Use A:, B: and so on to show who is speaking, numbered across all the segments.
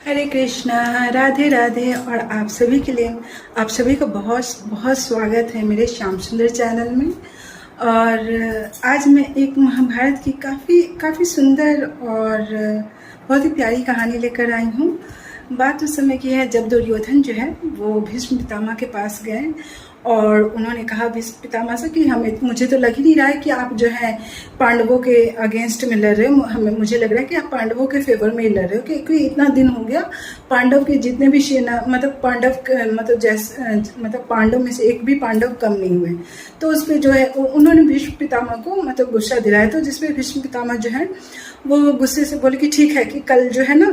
A: हरे कृष्णा, राधे राधे। और आप सभी के लिए, आप सभी को बहुत बहुत स्वागत है मेरे श्याम सुंदर चैनल में। और आज मैं एक महाभारत की काफ़ी सुंदर और बहुत ही प्यारी कहानी लेकर आई हूँ। बात उस समय की है जब दुर्योधन जो है वो भीष्म पितामह के पास गए और उन्होंने कहा भीष्म पितामह से कि मुझे तो लग ही नहीं रहा है कि आप जो है पांडवों के अगेंस्ट में लड़ रहे हो। मुझे लग रहा है कि आप पांडवों के फेवर में ही लड़ रहे हो, क्योंकि इतना दिन हो गया पांडव के जितने भी सेना मतलब पांडव में से एक भी पांडव कम नहीं हुए। तो उस पर जो है उन्होंने भीष्म पितामह को गुस्सा दिलाया। तो जिसपे भीष्म पितामह जो है वो गुस्से से बोले कि ठीक है कि कल जो है ना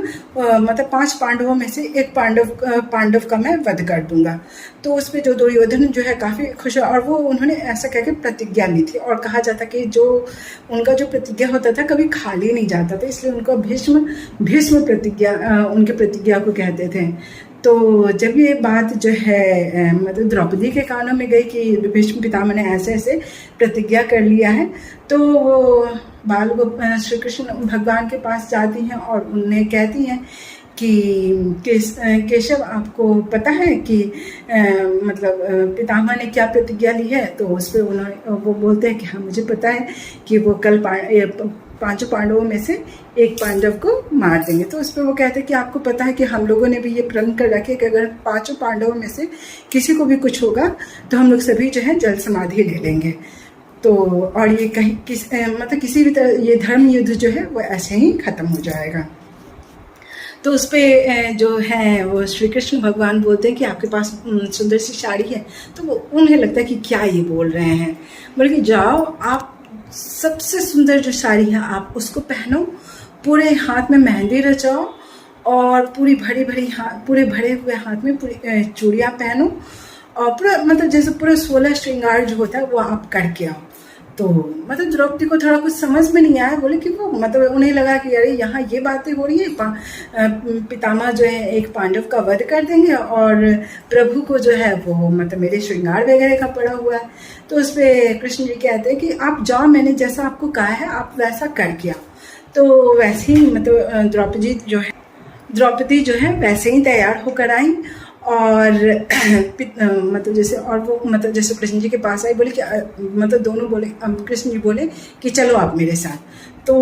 A: 5 पांडवों में से एक पांडव का मैं वध कर दूंगा। तो उस पर जो दुर्योधन जो है काफ़ी खुश हुआ और वो उन्होंने ऐसा कह के प्रतिज्ञा ली थी। और कहा जाता कि जो उनका जो प्रतिज्ञा होता था कभी खाली नहीं जाता था, इसलिए उनको भीष्म प्रतिज्ञा उनके प्रतिज्ञा को कहते थे। तो जब ये बात जो है द्रौपदी के कानों में गई कि भीष्म पितामह ने ऐसे प्रतिज्ञा कर लिया है, तो वो श्री कृष्ण भगवान के पास जाती हैं और उन्हें कहती हैं कि केशव, आपको पता है कि पितामह ने क्या प्रतिज्ञा ली है? तो उस पर वो बोलते हैं कि हाँ मुझे पता है कि वो कल 5 पांडवों में से एक पांडव को मार देंगे। तो उस पर वो कहते हैं कि आपको पता है कि हम लोगों ने भी ये प्रण कर रखे कि अगर 5 पांडवों में से किसी को भी कुछ होगा तो हम लोग सभी जो है जल समाधि ले लेंगे। तो और ये कहीं किसी भी तरह ये धर्म युद्ध जो है वो ऐसे ही खत्म हो जाएगा। तो उस पर जो है वो श्री कृष्ण भगवान बोलते हैं कि आपके पास सुंदर सी साड़ी है। तो वो उन्हें लगता है कि क्या ये बोल रहे हैं, बल्कि जाओ आप सबसे सुंदर जो साड़ी है आप उसको पहनो, पूरे हाथ में मेहंदी रचाओ और पूरे भरे हुए हाथ में पूरी चूड़ियाँ पहनो और पूरा जैसे पूरा 16 श्रृंगार जो होता है वो आप करके आओ। तो द्रौपदी को थोड़ा कुछ समझ में नहीं आया, बोले कि वो उन्हें लगा कि अरे यहाँ ये बातें हो रही है, पितामह जो है एक पांडव का वध कर देंगे और प्रभु को जो है वो मेरे श्रृंगार वगैरह का पड़ा हुआ है। तो उस पर कृष्ण जी कहते हैं कि आप जाओ, मैंने जैसा आपको कहा है आप वैसा करके आओ। तो वैसे ही द्रौपदी जो है वैसे ही तैयार होकर आई और जैसे कृष्ण जी के पास आई, बोले कि दोनों बोले, कृष्ण जी बोले कि चलो आप मेरे साथ। तो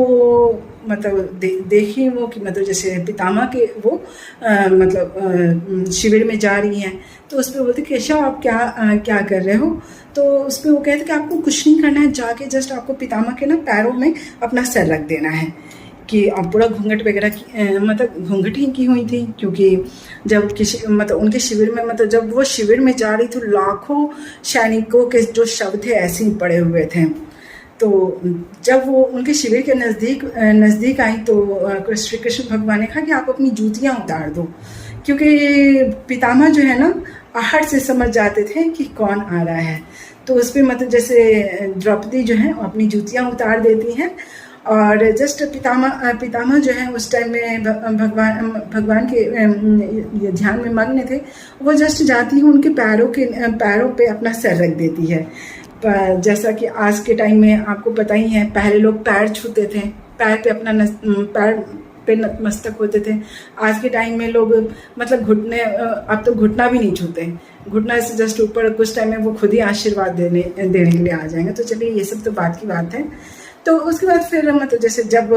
A: देखी वो कि जैसे पितामह के वो शिविर में जा रही हैं। तो उस पर बोलते केशव आप क्या कर रहे हो? तो उस पर वो कहते कि आपको कुछ नहीं करना है, जाके जस्ट आपको पितामह के ना पैरों में अपना सर रख देना है। कि अब पूरा घूंघट वगैरह घूंघट ही की हुई थी, क्योंकि जब किसी उनके शिविर में जब वो शिविर में जा रही तो लाखों सैनिकों के जो शव थे ऐसे ही पड़े हुए थे। तो जब वो उनके शिविर के नज़दीक आई तो श्री कृष्ण भगवान ने कहा कि आप अपनी जूतियाँ उतार दो, क्योंकि पितामह जो है ना आहट से समझ जाते थे कि कौन आ रहा है। तो उस पर जैसे द्रौपदी जो है अपनी जूतियाँ उतार देती हैं और जस्ट पितामह जो है उस टाइम में भगवान के ध्यान में मग्न थे। वो जस्ट जाती है उनके पैरों पे अपना सर रख देती है। जैसा कि आज के टाइम में आपको पता ही है, पहले लोग पैर छूते थे, पैर पे अपना पैर पे नतमस्तक होते थे। आज के टाइम में लोग घुटने, अब तो घुटना भी नहीं छूते, घुटना से जस्ट ऊपर कुछ टाइम में वो खुद ही आशीर्वाद देने के लिए आ जाएंगे। तो चलिए ये सब तो बात की बात है। तो उसके बाद फिर जैसे जब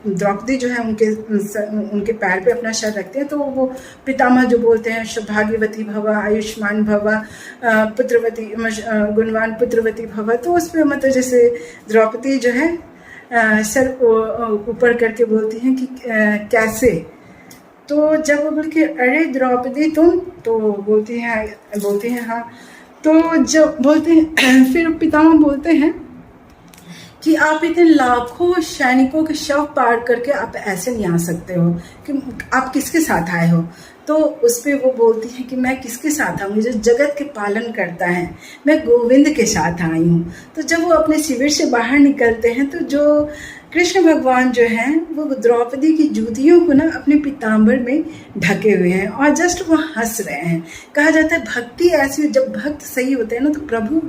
A: द्रौपदी जो है उनके पैर पे अपना सर रखते हैं तो वो पितामह जो बोलते हैं सौभाग्यवती भव, आयुष्मान भव, पुत्रवती गुणवान पुत्रवती भव। तो उस पर जैसे द्रौपदी जो है सर ऊपर करके बोलती हैं कि कैसे? तो जब वो बोल के अरे द्रौपदी तुम, तो बोलती हैं हाँ। तो जब बोलते हैं फिर पितामह बोलते हैं कि आप इतने लाखों सैनिकों के शव पार करके आप ऐसे नहीं आ सकते हो, कि आप किसके साथ आए हो? तो उस पर वो बोलती है कि मैं किसके साथ आऊँगी? जो जगत के पालन करता है, मैं गोविंद के साथ आई हूँ। तो जब वो अपने शिविर से बाहर निकलते हैं तो जो कृष्ण भगवान जो हैं वो द्रौपदी की जूतियों को ना अपने पीताम्बर में ढके हुए हैं और जस्ट वो हंस रहे हैं। कहा जाता है भक्ति ऐसी, जब भक्त सही होते हैं ना तो प्रभु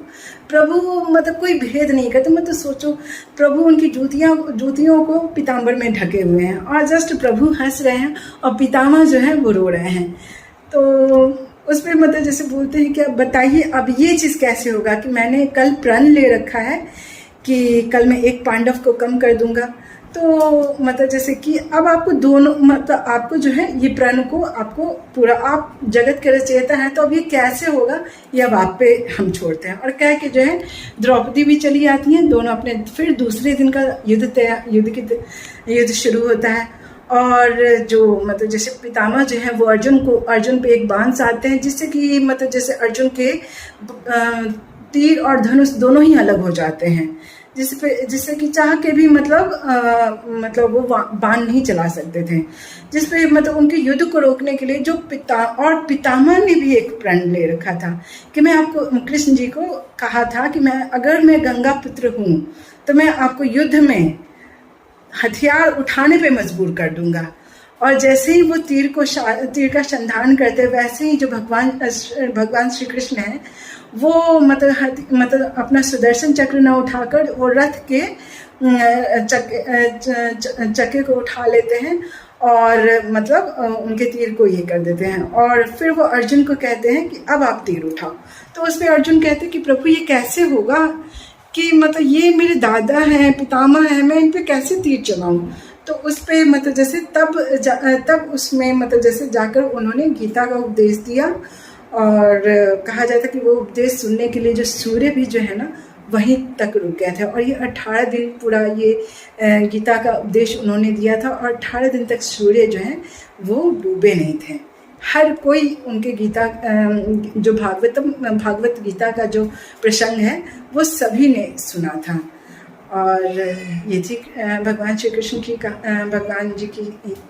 A: मतलब कोई भेद नहीं करते। मतलब सोचो, प्रभु उनकी जूतियों को पीताम्बर में ढके हुए हैं और जस्ट प्रभु हंस रहे हैं और पितामह जो है वो रो रहे हैं। तो उस पर मतलब जैसे बोलते हैं कि अब बताइए अब ये चीज़ कैसे होगा कि मैंने कल प्रण ले रखा है कि कल मैं एक पांडव को कम कर दूंगा। तो मतलब जैसे कि अब आपको दोनों मतलब आपको जो है ये प्रण को आपको पूरा, आप जगत के रचयिता हैं तो अब ये कैसे होगा ये अब आप पे हम छोड़ते हैं। और कह के जो है द्रौपदी भी चली आती हैं, दोनों अपने फिर दूसरे दिन का युद्ध शुरू होता है। और जो मतलब जैसे पितामह जो है वो अर्जुन पे एक बाण साधते हैं जिससे कि मतलब जैसे अर्जुन के तीर और धनुष दोनों ही अलग हो जाते हैं, जिससे कि चाह के भी मतलब वो बाण नहीं चला सकते थे। जिसपे मतलब उनके युद्ध को रोकने के लिए जो पितामह ने भी एक प्रण ले रखा था कि मैं आपको, कृष्ण जी को कहा था कि अगर मैं गंगा पुत्र हूँ तो मैं आपको युद्ध में हथियार उठाने पे मजबूर कर दूंगा। और जैसे ही वो तीर का संधान करते वैसे ही जो भगवान श्री कृष्ण हैं वो मतलब अपना सुदर्शन चक्र न उठाकर वो रथ के चक्के को उठा लेते हैं और मतलब उनके तीर को ये कर देते हैं। और फिर वो अर्जुन को कहते हैं कि अब आप तीर उठाओ। तो उस पर अर्जुन कहते हैं कि प्रभु ये कैसे होगा कि मतलब ये मेरे दादा हैं, पितामह हैं, मैं इन पे कैसे तीर चलाऊं। तो उस पर मतलब जैसे तब उसमें मतलब जैसे जाकर उन्होंने गीता का उपदेश दिया। और कहा जाता है कि वो उपदेश सुनने के लिए जो सूर्य भी जो है ना वहीं तक रुक गया था। और ये 18 दिन पूरा ये गीता का उपदेश उन्होंने दिया था और 18 दिन तक सूर्य जो है वो डूबे नहीं थे। हर कोई उनके गीता जो भागवत गीता का जो प्रसंग है वो सभी ने सुना था। और ये थी भगवान श्री कृष्ण की भगवान जी की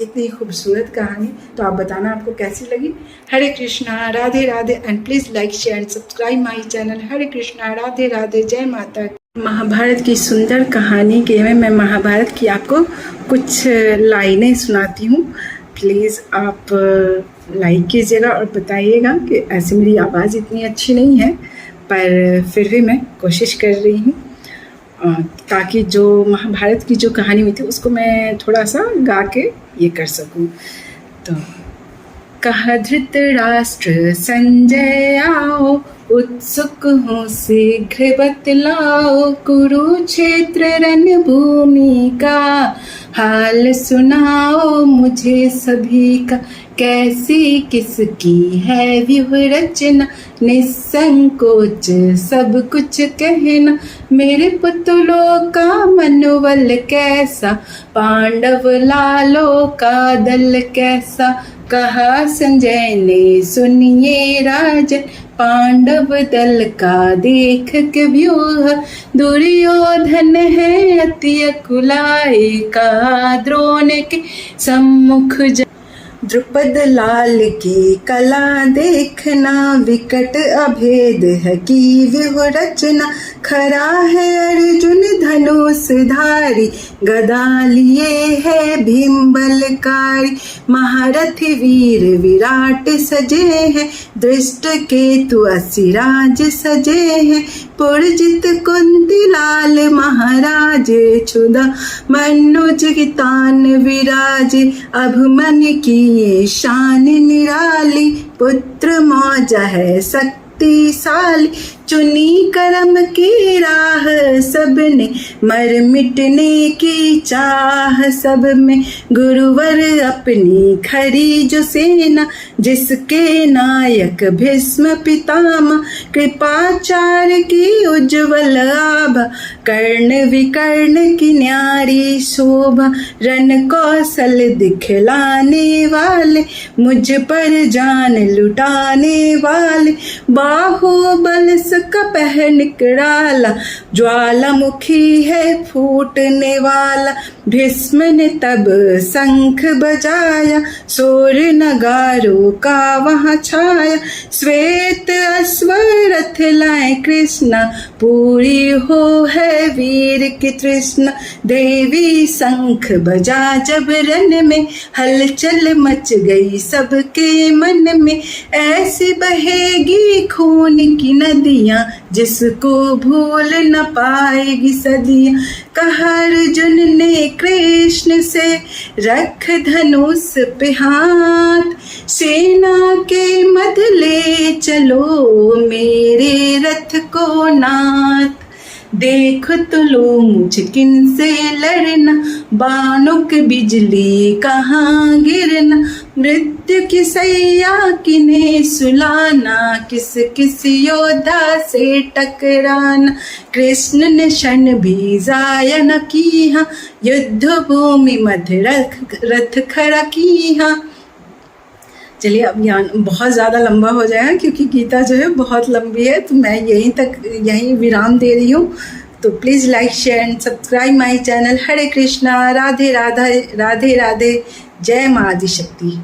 A: इतनी खूबसूरत कहानी। तो आप बताना आपको कैसी लगी। Hare Krishna, Radhe Radhe, and please like share and subscribe my channel. Hare Krishna, Radhe Radhe, जय माता। महाभारत की सुंदर कहानी के में मैं महाभारत की आपको कुछ लाइनें सुनाती हूँ। प्लीज़ आप लाइक कीजिएगा और बताइएगा कि ऐसे मेरी आवाज़ इतनी अच्छी नहीं है पर फिर भी मैं कोशिश कर रही हूँ ताकि जो महाभारत की जो कहानी हुई थी उसको मैं थोड़ा सा गा के ये कर सकूं। तो कहा धृतराष्ट्र संजय आओ, उत्सुक हो शीघ्र बतलाओ, कुरुक्षेत्र रणभूमि का हाल सुनाओ मुझे सभी का, कैसी किसकी है व्यूह रचना, निसंकोच सब कुछ कहना, मेरे पुतलों का मनोबल कैसा, पांडव लालों का दल कैसा, कहा संजय ने सुनिए राजन, पांडव दल का देख के व्यूह, दुर्योधन है अति कुलाए का, द्रोण के सम्मुख द्रुपद लाल की कला देखना, विकट अभेद है की व्यूह रचना, खरा है अर्जुन धनुषधारी, गदा लिए है भीम बलकारी, महारथी वीर विराट सजे हैं, दृष्ट केतु असिराज सजे हैं, पुरजित कुंती लाल महाराज, क्षुधा मनुज गितान विराज, अभमन की ये शान निराली, पुत्र मौजा है शक्तिशाली, चुनी करम की राह सबने, मर मिटने की चाह सब में, गुरुवर अपनी खरी जो सेना, जिसके नायक भीष्म पितामह, कृपाचार्य की उज्ज्वल आभा, कर्ण विकर्ण की न्यारी शोभा, रण कौशल दिखलाने वाले, मुझ पर जान लुटाने वाले, बाहुबल का पहर निकराला, ज्वालामुखी है फूटने वाला। भीष्म ने तब शंख बजाया, शोर नगारों का वहाँ छाया। श्वेत अश्व रथ लाए कृष्णा, पूरी हो है वीर की तृष्णा। देवी शंख बजा जब रन में, हलचल मच गई सबके मन में। ऐसी बहेगी खून की नदियाँ, जिसको भूल न पाएगी सदियाँ। कहा अर्जुन ने कृष्ण से, रख धनुष पे हाथ। सेना के मध्य ले चलो, मेरे रथ को नाथ। देख तो लो मुझ किन से लड़ना, बाणों की बिजली कहाँ गिरना। मृत्यु की सैया किन्हें सुलाना, किस किस योद्धा से टकराना। कृष्ण ने क्षण भी जाया न किया, युद्ध भूमि मध्य रथ खड़ा किया। चलिए अब यहाँ बहुत ज़्यादा लंबा हो जाएगा क्योंकि गीता जो है बहुत लंबी है, तो मैं यहीं विराम दे रही हूँ। तो please like share and subscribe my channel. Hare Krishna, Radhe Radhe, Radhe Radhe, जय माँ आदिशक्ति।